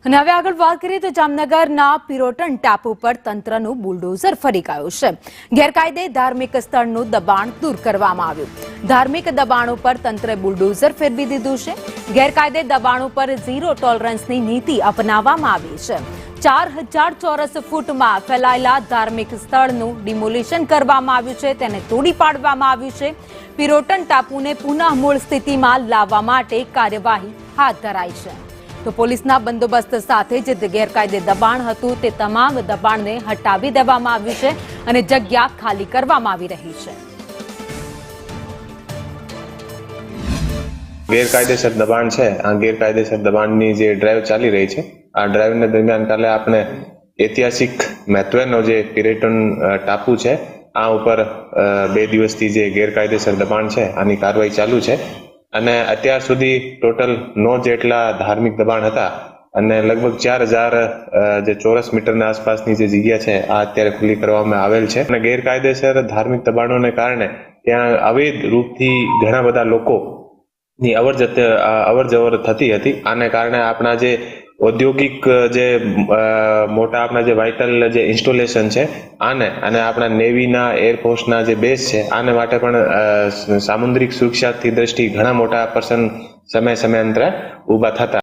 અને હવે આગળ વાત કરીએ તો જામનગરના પિરોટન ટાપુ પર તંત્રનું બુલડોઝર ફરી ગયું છે. ગેરકાયદે ધાર્મિક સ્થળનું દબાણ દૂર કરવામાં આવ્યું. ધાર્મિક દબાણ ઉપર તંત્રે બુલડોઝર ફેરવી દીધું છે. ગેરકાયદે દબાણ ઉપર ઝીરો ટોલરન્સની નીતિ અપનાવવામાં આવી છે. 4000 ચોરસ ફૂટમાં ફેલાયેલા ધાર્મિક સ્થળનું ડિમોલિશન કરવામાં આવ્યું છે, તેને તોડી પાડવામાં આવ્યું છે. પિરોટન ટાપુને પુનઃ મૂળ સ્થિતિમાં લાવવા માટે કાર્યવાહી હાથ ધરાઈ છે. તો પોલીસના બંદોબસ્ત સાથે જે ગેરકાયદે દબાણ હતું તે તમામ દબાણને હટાવી દેવામાં આવ્યું છે અને જગ્યા ખાલી કરવામાં આવી રહી છે. ગેરકાયદેસર દબાણ છે. આ ગેરકાયદેસર દબાણની જે ડ્રાઈવ ચાલી રહી છે, આ ડ્રાઈવને દરમિયાન કાલે આપણે ઐતિહાસિક મહત્વનો જે પિરોટન ટાપુ છે આ ઉપર 2 દિવસથી જે ગેરકાયદેસર દબાણ છે આની કાર્યવાહી ચાલુ છે. અને અત્યાર સુધી ટોટલ 9 જેટલા ધાર્મિક દબાણ હતા અને લગભગ 4000 જે ચોરસ મીટરના આસપાસની જે જગ્યા છે આ અત્યારે ખુલ્લી કરવામાં આવેલ છે. અને ગેરકાયદેસર ધાર્મિક દબાણોને કારણે ત્યાં અવૈધ રૂપથી ઘણા બધા લોકોની અવર જવર થતી હતી. આને કારણે આપણા જે ઔદ્યોગિક જે મોટા આપણા જે વાઇટલ જે ઇન્સ્ટોલેશન છે આને અને આપણા નેવીના એરફોર્સના જે બેઝ છે આને માટે પણ સામુદ્રિક સુરક્ષાથી દ્રષ્ટિ ઘણા મોટા સમયાંતરે ઊભા થતા